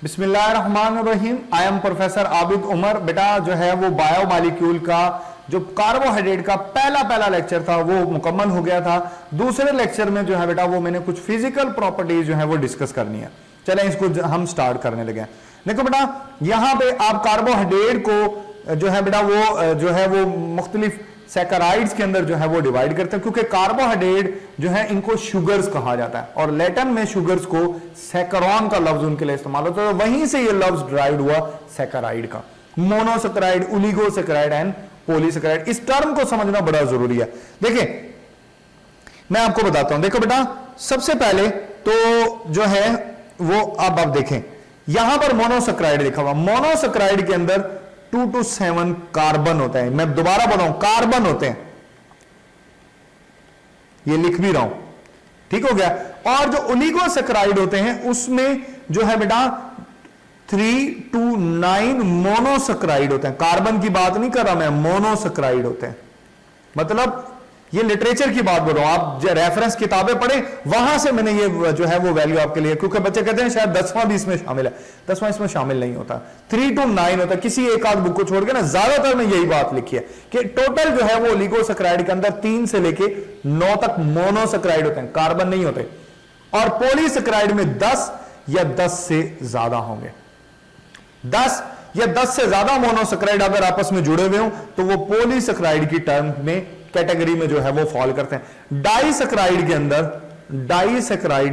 बिस्मिल्लाहिर्रहमानिर्रहीम। I am professor Abid Umar. बेटा जो है वो बायोमॉलिक्यूल का जो कार्बोहाइड्रेट का पहला लेक्चर था वो मुकम्मल हो गया था। दूसरे लेक्चर में जो है बेटा वो मैंने कुछ फिजिकल प्रॉपर्टीज जो है वो डिस्कस करनी है। चलें इसको हम स्टार्ट करने लगे। देखो बेटा यहां पे आप कार्बोहाइड्रेट को जो है बेटा वो मुख्तलिफ सैकराइड्स के अंदर जो है वो डिवाइड करते हैं, क्योंकि कार्बोहाइड्रेट जो है इनको शुगर्स कहा जाता है और लैटिन में शुगर्स को सैकरॉन का लफ्ज उनके लिए इस्तेमाल होता है। वहीं से ये लफ्ज ड्राइव हुआ सैकराइड का, मोनोसैकराइड, ओलिगोसैकराइड एंड पॉलीसैकराइड। इस टर्म को समझना बड़ा जरूरी है। देखिए मैं आपको बताता हूं। देखो बेटा सबसे पहले तो जो है वो अब आप देखें यहां पर मोनोसैकराइड लिखा हुआ। मोनोसैकराइड के अंदर 2 to 7 कार्बन होता है। मैं दोबारा बताऊं कार्बन होते हैं, ये लिख भी रहा हूं, ठीक हो गया। और जो ओलिगोसैकराइड होते हैं उसमें जो है बेटा 3 to 9 मोनोसैकराइड होते हैं। कार्बन की बात नहीं कर रहा मैं, मोनोसैकराइड होते हैं। मतलब ये लिटरेचर की बात बोल रहा हूं, आप जो रेफरेंस किताबें पढ़े वहां से मैंने ये जो है वो वैल्यू आपके लिए, क्योंकि बच्चे कहते हैं शायद 10वां भी इसमें शामिल है। 10वां इसमें शामिल नहीं होता। 3 to 9 होता है। किसी एक आध बुक को छोड़ के ना ज्यादातर में यही बात लिखी है कि टोटल जो है वो ओलिगोसैकराइड के अंदर 3 से लेके 9 तक मोनोसैकराइड होते हैं, कार्बन नहीं होते। और पॉलीसैकराइड में 10 या 10 से ज्यादा होंगे। 10 या 10 से ज्यादा मोनोसैकराइड अगर आपस में जुड़े हुए हो तो वो पॉलीसैकराइड की टर्म में कैटेगरी में जो है वो फॉल करते हैं। डाइसैकराइड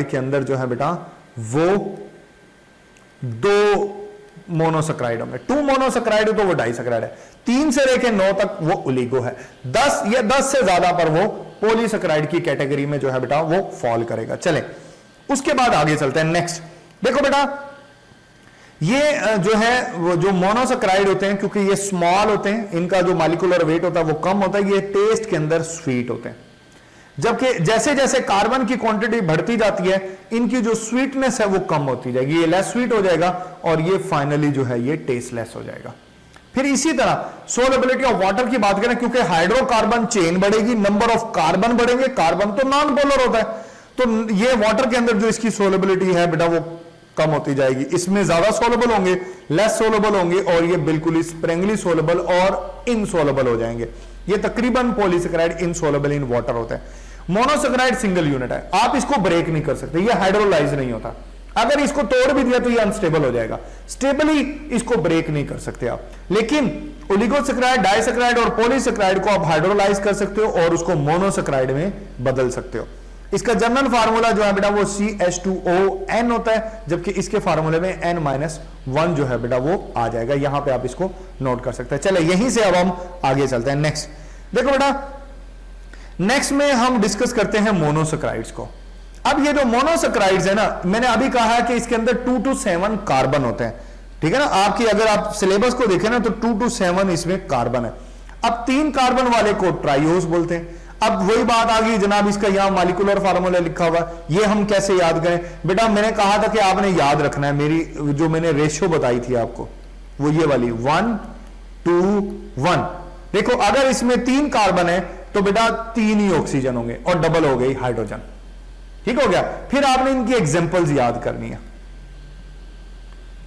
के अंदर जो है बेटा वो 2 मोनोसैकराइड होंगे। 2 मोनोसैकराइड तो वो डाइसैकराइड है। 3 से लेकर 9 तक वो ओलिगो है। 10 या 10 से ज्यादा पर वो पॉलीसैकराइड की कैटेगरी में जो है बेटा वो फॉल करेगा। चले उसके बाद आगे चलते हैं। नेक्स्ट देखो बेटा ये जो है वो जो मोनोसैकराइड होते हैं, क्योंकि ये स्मॉल होते हैं, इनका जो मॉलिक्यूलर वेट होता है वो कम होता है, ये टेस्ट के अंदर स्वीट होते हैं। जबकि जैसे जैसे कार्बन की क्वांटिटी बढ़ती जाती है इनकी जो स्वीटनेस है वो कम होती जाएगी, ये लेस स्वीट हो जाएगा और ये फाइनली जो है ये टेस्टलेस हो जाएगा। फिर इसी तरह सोलेबिलिटी ऑफ वाटर की बात करें, क्योंकि हाइड्रोकार्बन चेन बढ़ेगी, नंबर ऑफ कार्बन बढ़ेंगे। कार्बन तो नॉन पोलर होता है, तो ये वाटर के अंदर जो इसकी सोलेबिलिटी है बेटा वो कम होती जाएगी। इसमें ज्यादा सोलेबल होंगे, लेस सोलेबल होंगे और ये बिल्कुल स्प्रिंगली सोलेबल और इनसोलेबल हो जाएंगे। ये तकरीबन पॉलीसैकराइड इनसोलेबल इन वाटर होता है। मोनोसैकराइड सिंगल यूनिट है, आप इसको ब्रेक नहीं कर सकते, ये हाइड्रोलाइज नहीं होता। अगर इसको तोड़ भी दिया तो ये अनस्टेबल हो जाएगा, स्टेबली इसको ब्रेक नहीं कर सकते आप। लेकिन ओलिगोसैकराइड, डाइसैकराइड और पॉलीसैकराइड को आप हाइड्रोलाइज कर सकते हो और उसको मोनोसैकराइड में बदल सकते हो। इसका जनरल फार्मूला जो है बेटा वो CH2ON होता है, जबकि इसके फार्मूले में N-1 जो है बेटा वो आ जाएगा। यहां पे आप इसको नोट कर सकते हैं। चले यहीं से अब हम आगे चलते हैं। नेक्स्ट देखो बेटा नेक्स्ट में हम डिस्कस करते हैं मोनोसैकराइड्स को। अब ये जो मोनोसैकराइड्स है ना, मैंने अभी कहा है कि इसके अंदर 2 to 7 कार्बन होते हैं, ठीक है ना। आपकी अगर आप सिलेबस को देखें ना तो 2 to 7 इसमें कार्बन है। अब 3 कार्बन वाले को ट्राइओस बोलते हैं। अब वही बात आ गई जनाब, इसका यहां मॉलिक्यूलर फार्मूला लिखा हुआ, ये हम कैसे याद करें? बेटा मैंने कहा था कि आपने याद रखना है, मेरी जो मैंने रेशियो बताई थी आपको वो ये वाली 1 to 1। देखो अगर इसमें 3 कार्बन है तो बेटा 3 ही ऑक्सीजन होंगे और डबल हो गई हाइड्रोजन, ठीक हो गया। फिर आपने इनकी एग्जांपल्स याद करनी है,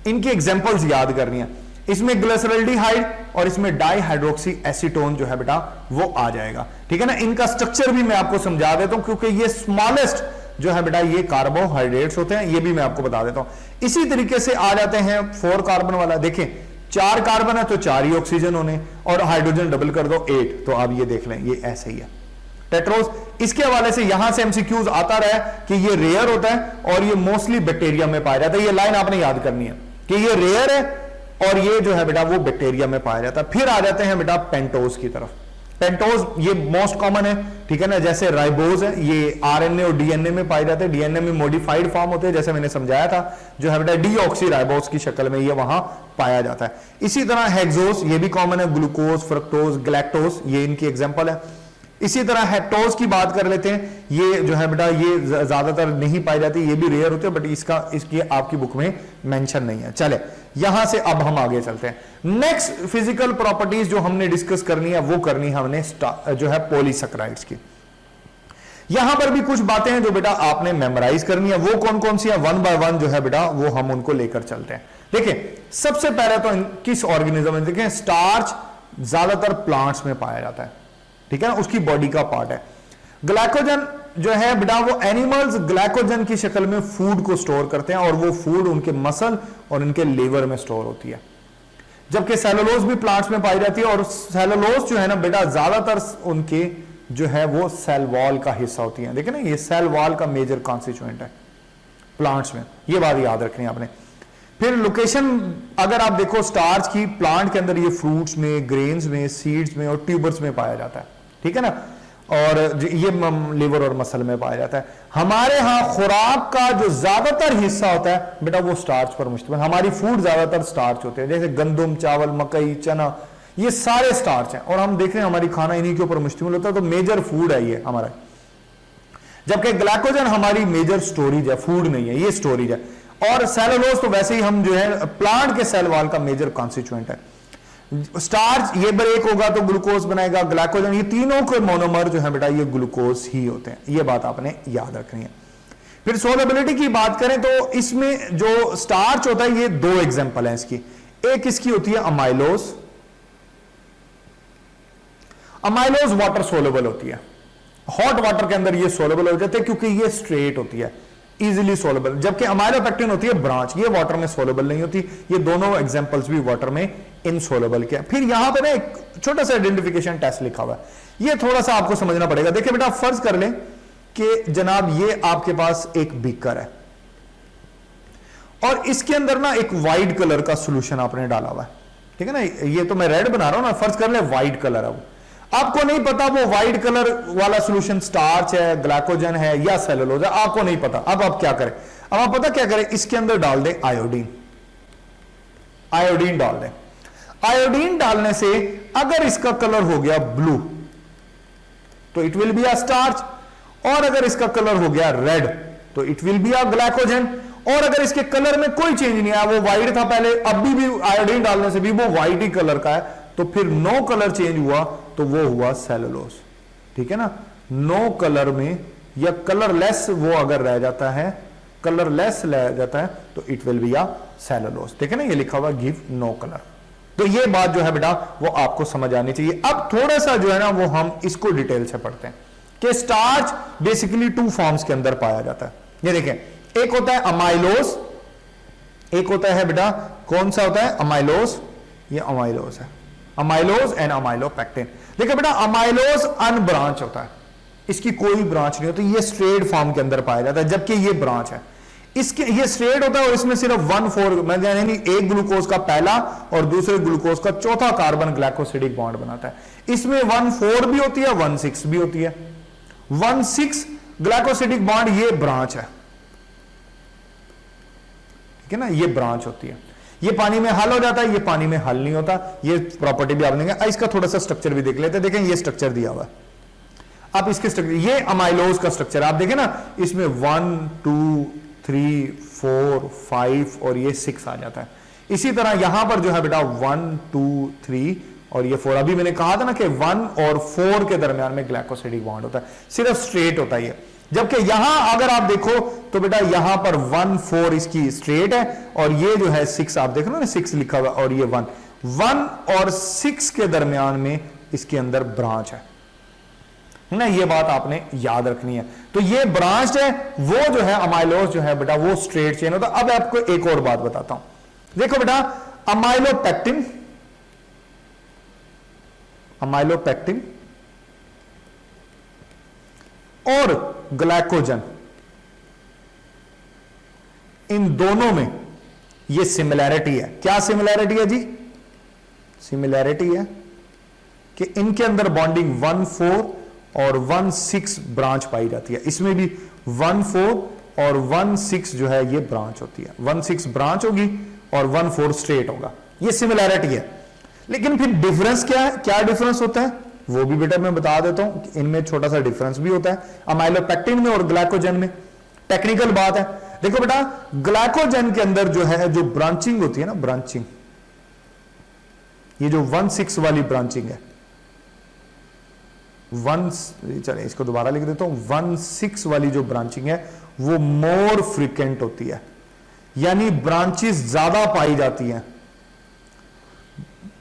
इनकी एग्जांपल्स याद करनी है। इसमें ग्लिसरॉल्डिहाइड और इसमें डाइहाइड्रोक्सी एसीटोन जो है बेटा वो आ जाएगा, ठीक है ना। इनका स्ट्रक्चर भी मैं आपको समझा देता हूं, क्योंकि ये स्मॉलेस्ट जो है बेटा ये कार्बोहाइड्रेट्स होते हैं, ये भी मैं आपको बता देता हूं। इसी तरीके से आ जाते हैं 4 कार्बन वाला। देखें 4 कार्बन है तो 4 ही ऑक्सीजन होने, और हाइड्रोजन डबल कर दो 8, तो आप ये देख लें ये ऐसे ही है टेट्रोस। इसके हवाले से यहां से MCQs आता रहा है कि ये रेयर होता है और ये मोस्टली बैक्टीरिया में पाया जाता है। ये लाइन आपने याद करनी है कि ये रेयर है और ये जो है बेटा वो बैक्टीरिया में पाया जाता है। फिर आ जाते हैं बेटा पेंटोज की तरफ। पेंटोज ये मोस्ट कॉमन है, ठीक है ना। जैसे राइबोज है, ये RNA और DNA में पाए जाते हैं। DNA में मॉडिफाइड फॉर्म होते हैं, जैसे मैंने समझाया था, जो है बेटा डीऑक्सी राइबोज की शक्ल में ये वहां पाया जाता है। इसी तरह हेक्सोज ये भी कॉमन है, ग्लूकोज, फ्रक्टोज, गैलेक्टोज ये इनकी एग्जाम्पल है। इसी तरह हेक्टोज की बात कर लेते हैं, ये जो है बेटा ये ज्यादातर नहीं पाई जाती, ये भी रेयर होते हैं, बट इसकी आपकी बुक में मेंशन नहीं है। चले यहां से अब हम आगे चलते हैं। नेक्स्ट फिजिकल प्रॉपर्टीज जो हमने डिस्कस करनी है वो करनी है हमने जो है पॉलीसैकराइड्स की। यहां पर भी कुछ बातें हैं जो बेटा आपने मेमोराइज करनी है, वो कौन कौन सी है, वन बाय वन जो है बेटा वो हम उनको लेकर चलते हैं। देखिए सबसे पहले तो किस ऑर्गेनिज्म में, देखें स्टार्च ज्यादातर प्लांट्स में पाया जाता है, ठीक है ना, उसकी बॉडी का पार्ट है। ग्लाइकोजन जो है बेटा वो एनिमल्स ग्लाइकोजन की शक्ल में फूड को स्टोर करते हैं और वो फूड उनके मसल और उनके लीवर में स्टोर होती है। जबकि सेलुलोज भी प्लांट्स में पाई जाती है और सेलुलोज जो है ना बेटा ज्यादातर उनके जो है वो सेल वॉल का हिस्सा होती है। देखिए ना ये सेल वॉल का मेजर कॉन्स्टिट्यूएंट है प्लांट्स में, ये बात याद रखनी है आपने। फिर लोकेशन अगर आप देखो स्टार्च की, प्लांट के अंदर ये फ्रूट्स में, ग्रेन्स में, सीड्स में और ट्यूबर्स में पाया जाता है, ठीक है ना, और ये लिवर और मसल में पाया जाता है। हमारे यहां खुराक का जो ज्यादातर हिस्सा होता है बेटा वो स्टार्च पर मुश्तमिल, हमारी फूड ज्यादातर स्टार्च होते हैं, जैसे गंदम, चावल, मकई, चना, ये सारे स्टार्च हैं और हम देख रहे हैं हमारी खाना इन्हीं के ऊपर मुश्तमिल होता है, तो मेजर फूड है ये हमारा। जबकि ग्लाइकोजन हमारी मेजर स्टोरेज है, फूड नहीं है, ये स्टोरेज है। और सेलुलोज तो वैसे ही हम जो है प्लांट के सेल वॉल का मेजर कॉन्स्टिट्यूएंट है। स्टार्च ये ब्रेक होगा तो ग्लूकोज बनाएगा, ग्लाइकोजन, ये तीनों के मोनोमर जो है बेटा ये ग्लूकोज ही होते हैं, ये बात आपने याद रखनी है। फिर सोलबिलिटी की बात करें तो इसमें जो स्टार्च होता है ये दो एग्जांपल हैं इसकी। एक इसकी होती है अमाइलोज, अमाइलोज वाटर सोलेबल होती है, हॉट वाटर के अंदर ये सोलेबल हो जाते हैं क्योंकि ये स्ट्रेट होती है, इजीली सोलेबल। जबकि अमाइलोपेक्टिन होती है ब्रांच, ये वाटर में सोलेबल नहीं होती। ये दोनों एग्जांपल्स भी वाटर में इनसोलेबल के। फिर यहां पर एक छोटा सा आइडेंटिफिकेशन टेस्ट लिखा हुआ है, ये थोड़ा सा आपको समझना पड़ेगा। देखिए बेटा फर्ज कर लें कि जनाब ये आपके पास एक बीकर है और इसके अंदर ना एक वाइट कलर का सोल्यूशन आपने डाला हुआ है, ठीक है ना, ये तो मैं रेड बना रहा हूं ना, फर्ज कर ले वाइट कलर है वो। आपको नहीं पता वो व्हाइट कलर वाला सॉल्यूशन स्टार्च है, ग्लाइकोजन है या सेलुलोज है, आपको नहीं पता। अब आप क्या करें, अब आप पता क्या करें, इसके अंदर डाल दें आयोडीन, आयोडीन डाल दें। आयोडीन डालने से अगर इसका कलर हो गया ब्लू तो it will be a starch, और अगर इसका कलर हो गया रेड तो it will be a glycogen, और अगर इसके कलर में कोई चेंज नहीं आया, वो व्हाइट था पहले, अभी भी आयोडीन डालने से भी वो व्हाइट ही कलर का है, तो फिर नो कलर चेंज हुआ तो वो हुआ सेलुलोज, ठीक है ना। नो कलर में या कलरलेस वो अगर रह जाता है, कलरलेस रह जाता है तो it will be a cellulose, ठीक है ना, ये लिखा हुआ गिव नो कलर। तो ये बात जो है बेटा वो आपको समझ आनी चाहिए। अब थोड़ा सा जो है ना वो हम इसको डिटेल से पढ़ते हैं कि स्टार्च बेसिकली टू फॉर्म्स के अंदर पाया जाता है। ये देखें, एक होता है अमाइलोज, एक होता है बेटा कौन सा होता है, अमाइलोज, ये अमाइलोज है, अमाइलोज एंड अमाइलोपेक्टिन। देखिए बेटा अमाइलोज अनब्रांच होता है, इसकी कोई ब्रांच नहीं होती, ये स्ट्रेट फॉर्म के अंदर पाया जाता है, जबकि ये ब्रांच है, इसके ये स्ट्रेट होता है और इसमें सिर्फ 1,4 यानी एक ग्लूकोज का पहला और दूसरे ग्लूकोज का चौथा कार्बन ग्लाइकोसिडिक बॉन्ड बनाता है। इसमें 1,4 भी होती है, 1,6 भी होती है। 1,6 ग्लाइकोसिडिक बॉन्ड ये ब्रांच है, ठीक है ना, ये ब्रांच होती है। ये पानी में हल हो जाता है, ये पानी में हल नहीं होता, ये प्रॉपर्टी भी आप देंगे। इसका थोड़ा सा स्ट्रक्चर भी देख लेते हैं। देखें ये स्ट्रक्चर दिया हुआ है, आप इसके स्ट्रक्चर, ये अमाइलोज का स्ट्रक्चर आप देखें ना, इसमें 1, 2, 3, 4, 5 और ये 6 आ जाता है। इसी तरह यहां पर जो है बेटा 1, 2, 3 और ये 4, अभी मैंने कहा था ना कि 1 और 4 के दरमियान में ग्लाइकोसिडिक बॉन्ड होता है, सिर्फ स्ट्रेट होता है ये। जबकि यहां अगर आप देखो तो बेटा यहां पर 1, 4 इसकी स्ट्रेट है और ये जो है 6 आप देखो ना, 6 लिखा हुआ और ये 1 और 6 के दरमियान में इसके अंदर ब्रांच है ना, ये बात आपने याद रखनी है। तो ये ब्रांच है, वो जो है अमाइलोज जो है बेटा वो स्ट्रेट चेन होता है। अब आपको एक और बात बताता हूं, देखो बेटा अमाइलोपेक्टिन, अमाइलोपेक्टिन और ग्लाइकोजन, इन दोनों में ये सिमिलैरिटी है। क्या सिमिलैरिटी है जी, सिमिलैरिटी है कि इनके अंदर बॉन्डिंग 1,4 और 1,6 ब्रांच पाई जाती है। इसमें भी 1,4 और 1,6 जो है ये ब्रांच होती है, 1,6 ब्रांच होगी और 1,4 स्ट्रेट होगा, ये सिमिलैरिटी है। लेकिन फिर डिफरेंस क्या है, क्या डिफरेंस होता है वो भी बेटा मैं बता देता हूं, इनमें छोटा सा डिफरेंस भी होता है अमाइलोपेक्टिन में और ग्लाइकोजन में। टेक्निकल बात है, देखो बेटा ग्लाइकोजन के अंदर जो है जो ब्रांचिंग होती है ना, ब्रांचिंग, ये जो 1,6 वाली ब्रांचिंग है, चले इसको दोबारा लिख देता हूं, 1,6 वाली जो ब्रांचिंग है वो मोर फ्रीक्वेंट होती है, यानी ब्रांचेस ज्यादा पाई जाती हैं।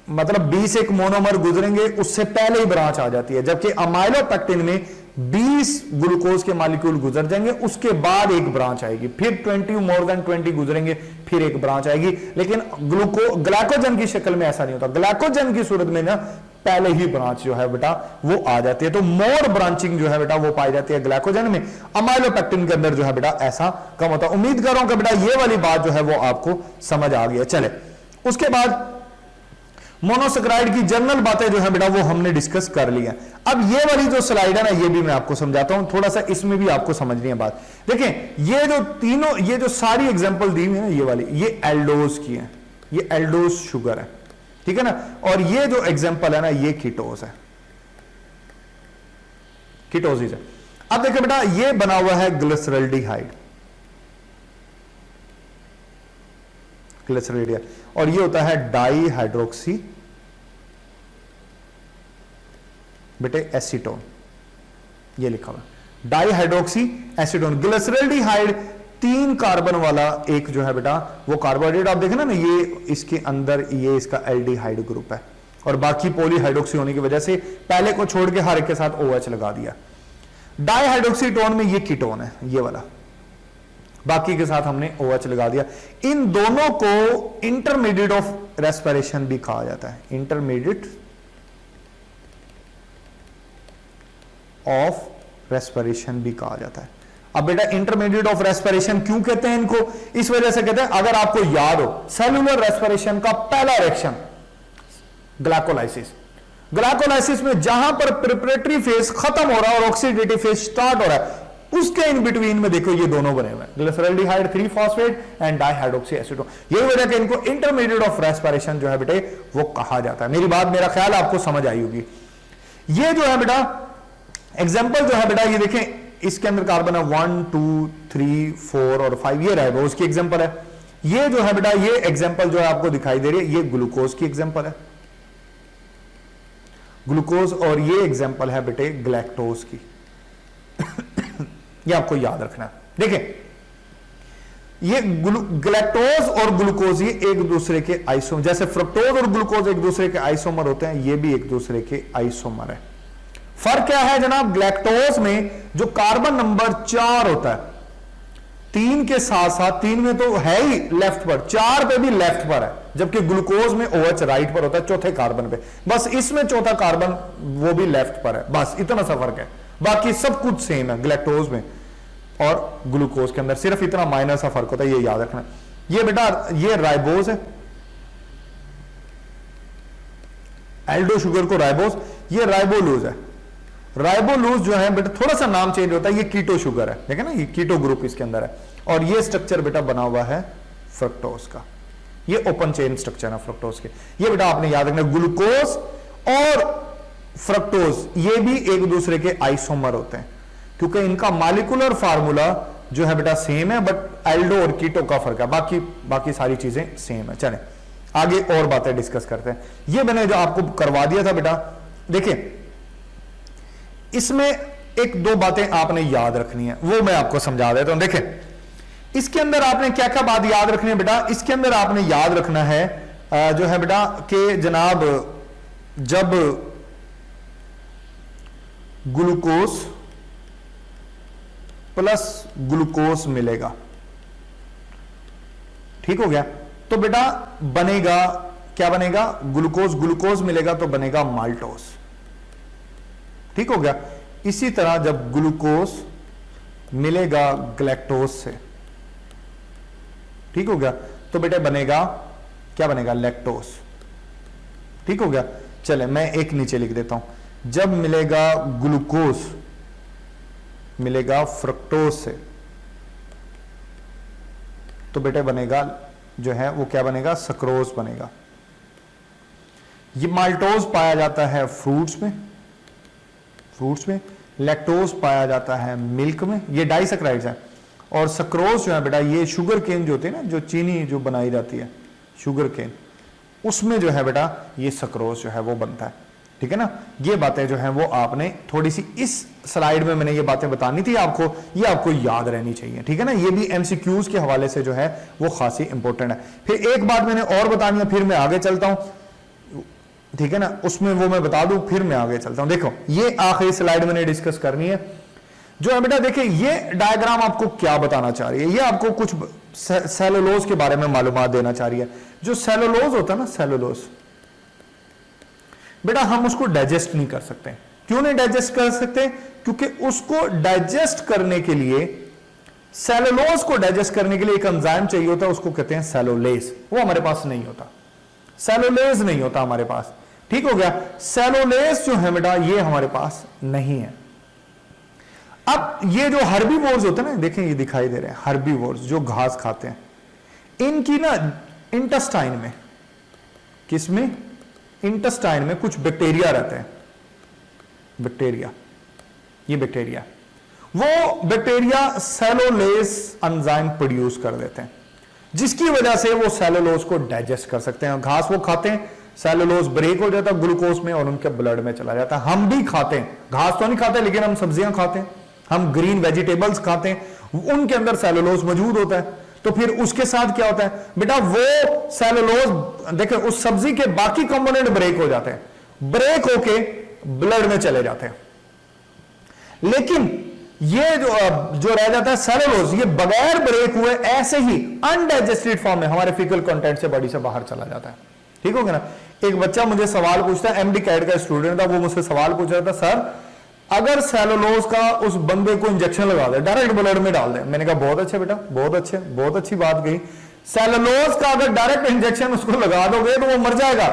मतलब 20 एक मोनोमर गुजरेंगे उससे पहले ही ब्रांच आ जाती है, जबकि अमाइलोपेक्टिन में 20 ग्लूकोज के मॉलिक्यूल गुजर जाएंगे उसके बाद एक ब्रांच आएगी, फिर 20 मोर देन 20 गुजरेंगे फिर एक ब्रांच आएगी। लेकिन ग्लाइकोजन की शक्ल में ऐसा नहीं होता, ग्लाइकोजन की सूरत में ना पहले ही ब्रांच जो है बेटा वो आ जाती है, तो मोर ब्रांचिंग जो है बेटा वो पाई जाती है ग्लाइकोजन में। अमाइलोपेक्टिन के अंदर जो है बेटा ऐसा कम होता है। उम्मीद कर रहा हूं कि बेटा ये वाली बात जो है वो आपको समझ आ गई है। चले उसके बाद मोनोसेक्राइड की जनरल बातें जो है बेटा वो हमने डिस्कस कर ली है। अब ये वाली जो स्लाइड है ना ये भी मैं आपको समझाता हूं, थोड़ा सा इसमें भी आपको समझनी है बात। देखें ये जो तीनों, ये जो सारी एग्जांपल दी हुई है ना ये वाली, ये एल्डोज की है, ये एल्डोज शुगर है, ठीक है ना। और ये जो एग्जांपल है ना ये कीटोज है, कीटोसिस है। अब देखो बेटा ये बना हुआ है ग्लिसरल्डिहाइड, ग्लिसरल्डिहाइड, और ये होता है डाई हाइड्रोक्सी बेटे एसीटोन, ये लिखा हुआ di hydroxy acetone. Glyceraldehyde 3 carbon वाला एक जो है बेटा वो कार्बोहाइड्रेट, आप देखें ना ये इसके अंदर ये इसका एल्डिहाइड ग्रुप है, और बाकी पॉलीहाइड्रोक्सी होने की वजह से पहले को छोड़ के हर एक के साथ OH लगा दिया। डाई हाइड्रोक्सीटोन में ये कीटोन है ये वाला, बाकी के साथ हमने OH लगा दिया। इन दोनों को इंटरमीडिएट ऑफ रेस्पिरेशन भी कहा जाता है, इंटरमीडिएट ऑफ रेस्पिरेशन भी कहा जाता है। अब बेटा इंटरमीडिएट ऑफ रेस्पिरेशन क्यों कहते हैं इनको? इस वजह से कहते हैं, अगर आपको याद हो सेलुलर रेस्पिरेशन का पहला रिएक्शन ग्लाइकोलाइसिस, ग्लाइकोलाइसिस में जहां पर प्रिपरेटरी फेज खत्म हो रहा है और ऑक्सीडेटिव फेज स्टार्ट हो रहा है, उसके इन बिटवीन में देखो ये दोनों बने हुए हैं, ग्लिसरल्डिहाइड 3-फॉस्फेट एंड डाइहाइड्रोक्सी एसीटोन। यही वजह कि इनको इंटरमीडिएट ऑफ रेस्पिरेशन जो है बेटे वो कहा जाता है। मेरी बात, मेरा ख्याल आपको समझ आई होगी। ये जो है बेटा एग्जांपल जो है बेटा ये देखें, इसके अंदर कार्बन है 1, 2, 3, 4 और 5, ये रहेगा उसकी एग्जांपल है। ये जो है बेटा ये एग्जांपल जो है आपको दिखाई दे रही है, ये ग्लूकोज की एग्जांपल है, ग्लूकोज, और ये एग्जांपल है बेटे ग्लैक्टोज की। ये आपको याद रखना है। देखें ये ग्लैक्टोज और ग्लूकोज ये एक दूसरे के आइसोमर, जैसे फ्रक्टोज और ग्लूकोज एक दूसरे के आइसोमर होते हैं, ये भी एक दूसरे के आइसोमर है। फर्क क्या है जनाब? ग्लैक्टोज में जो कार्बन नंबर 4 होता है, 3 के साथ साथ 3 में तो है ही लेफ्ट पर, 4 पे भी लेफ्ट पर है, जबकि ग्लूकोज में OH राइट पर होता है चौथे कार्बन पे। बस इसमें चौथा कार्बन वो भी लेफ्ट पर है, बस इतना सा फर्क है, बाकी सब कुछ सेम है ग्लैक्टोज में और ग्लूकोज के अंदर, सिर्फ इतना माइनर सा फर्क होता है, ये याद रखना। ये बेटा ये राइबोज है, एल्डो शुगर को राइबोज, ये राइबोलूज है। राइबोलूज जो है बेटा थोड़ा सा नाम चेंज होता है, ये कीटो शुगर है, देखे ना ये कीटो ग्रुप इसके अंदर है, और ये स्ट्रक्चर बेटा बना हुआ है फ्रक्टोज का, ये ओपन चेन स्ट्रक्चर है फ्रक्टोज के। ये बेटा आपने याद रखना, ग्लूकोज और फ्रक्टोज ये भी एक दूसरे के आइसोमर होते हैं, क्योंकि इनका मॉलिक्यूलर फार्मूला जो है बेटा सेम है, बट एल्डो और कीटो का फर्क है, बाकी सारी चीजें सेम है। चलें आगे और बातें डिस्कस करते हैं। ये मैंने जो आपको करवा दिया था बेटा, देखिए इसमें 1-2 बातें आपने याद रखनी है, वो मैं आपको समझा देता हूं। देखें इसके अंदर आपने क्या क्या बात याद रखनी है बेटा? इसके अंदर आपने याद रखना है जो है बेटा कि जनाब जब ग्लूकोज प्लस ग्लूकोज मिलेगा, ठीक हो गया, तो बेटा बनेगा क्या? बनेगा ग्लूकोज, ग्लूकोज मिलेगा तो बनेगा माल्टोज, ठीक हो गया। इसी तरह जब ग्लूकोज मिलेगा ग्लैक्टोज से, ठीक हो गया, तो बेटे बनेगा क्या? बनेगा लैक्टोज, ठीक हो गया। चले मैं एक नीचे लिख देता हूं, जब मिलेगा ग्लूकोज मिलेगा फ्रक्टोज से, तो बेटे बनेगा जो है वो क्या बनेगा? सक्रोज बनेगा। ये माल्टोज पाया जाता है फ्रूट्स में, लैक्टोज पाया जाता है मिल्क में, ये डाइसैकराइड्स हैं, और सक्रोज जो है बेटा ये शुगर केन जो होती है ना, जो चीनी जो बनाई जाती है शुगर केन, उसमें जो है बेटा ये सक्रोज जो है वो बनता है। ठीक है ना। ये बातें जो हैं वो आपने थोड़ी सी इस स्लाइड में मैंने ये बातें बतानी थी आपको, ये आपको याद रहनी चाहिए, ठीक है ना। ये भी एमसीक्यूज के हवाले से जो है वो खासी इंपॉर्टेंट है। फिर एक बात मैंने और बतानी है, फिर मैं आगे चलता हूं, ठीक है ना, उसमें वो मैं बता दूं, फिर मैं आगे चलता हूं। देखो ये आखिरी स्लाइड मैंने डिस्कस करनी है जो है बेटा। देखिए ये डायग्राम आपको क्या बताना चाह रही है, ये आपको कुछ सेलुलोज के बारे में मालूमात देना चाह रही है। जो सेलुलोज होता है ना, सेलुलोज बेटा हम उसको डाइजेस्ट नहीं कर सकते। क्यों नहीं डाइजेस्ट कर सकते? क्योंकि उसको डाइजेस्ट करने के लिए, सेलुलोज को डाइजेस्ट करने के लिए एक एंजाइम चाहिए होता है, उसको कहते हैं सेलुलेज। वो हमारे पास नहीं होता, सेलुलेज नहीं होता हमारे पास, ठीक हो गया। सेलुलेज जो है बेटा ये हमारे पास नहीं है। अब ये जो हर्बीवोर्स होते हैं ना, देखें ये दिखाई दे रहे हैं हर्बीवोर्स जो घास खाते हैं, इनकी ना इंटेस्टाइन में, किसमें? इंटेस्टाइन में कुछ बैक्टीरिया रहते हैं, बैक्टीरिया, ये बैक्टीरिया, वो बैक्टीरिया सेलुलेज एंजाइम प्रोड्यूस कर देते हैं, जिसकी वजह से वो सेलुलोज को डाइजेस्ट कर सकते हैं। घास वो खाते हैं, सेलुलोज ब्रेक हो जाता है ग्लूकोज में और उनके ब्लड में चला जाता है। हम भी खाते हैं, घास तो नहीं खाते लेकिन हम सब्जियां खाते हैं, हम ग्रीन वेजिटेबल्स खाते हैं, उनके अंदर सेलुलोज मौजूद होता है। तो फिर उसके साथ क्या होता है बेटा, वो सेलुलोज देखें उस सब्जी के बाकी कंपोनेंट ब्रेक हो जाते हैं, ब्रेक होके ब्लड में चले जाते हैं। लेकिन ये जो रह जाता है सेलुलोज, ये बगैर ब्रेक हुए ऐसे ही अनडाइजेस्टेड फॉर्म में हमारे फीकल कंटेंट से बॉडी से बाहर चला जाता है, ठीक हो गया ना। एक बच्चा मुझे सवाल पूछता है, एमडी कैड का स्टूडेंट था, वो मुझसे सवाल पूछ रहा था, सर अगर सेलुलोज का उस बंदे को इंजेक्शन लगा दे, डायरेक्ट ब्लड में डाल दे। मैंने कहा बहुत अच्छे बेटा, बहुत अच्छे, बहुत अच्छी बात कही। सेलुलोज का अगर डायरेक्ट इंजेक्शन उसको लगा दोगे तो वो मर जाएगा।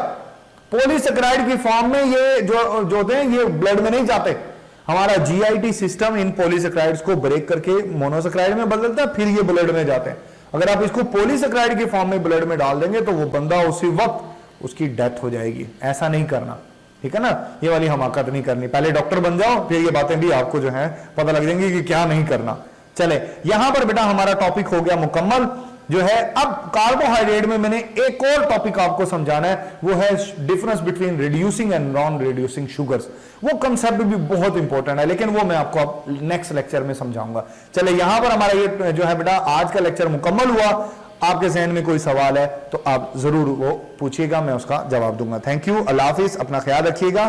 पॉलीसेकेराइड की फॉर्म में ये जो होते हैं ये ब्लड में नहीं जाते। हमारा जीआईटी सिस्टम इन पॉलीसेकेराइड्स को ब्रेक करके मोनोसेकेराइड में बदलता है, फिर ये ब्लड में जाते हैं। अगर आप इसको पॉलीसेकेराइड की फॉर्म में ब्लड में डाल देंगे तो वो बंदा उसी वक्त उसकी डेथ हो जाएगी। ऐसा नहीं करना, ठीक है ना, ये वाली हमाकत नहीं करनी। पहले डॉक्टर बन जाओ, फिर ये बातें भी आपको जो है पता लग जाएंगी कि क्या नहीं करना। चले यहां पर बेटा हमारा टॉपिक हो गया मुकम्मल जो है। अब कार्बोहाइड्रेट में मैंने एक और टॉपिक आपको समझाना है, वो है difference between reducing and non reducing sugars. वो कंसेप्ट भी बहुत इंपॉर्टेंट है, लेकिन वो मैं आपको नेक्स्ट लेक्चर में समझाऊंगा। चले यहां पर हमारा ये जो है बेटा आज का लेक्चर मुकम्मल हुआ। आपके जहन में कोई सवाल है तो आप जरूर वो पूछिएगा, मैं उसका जवाब दूंगा। थैंक यू, अल्लाह हाफिज, अपना ख्याल रखिएगा।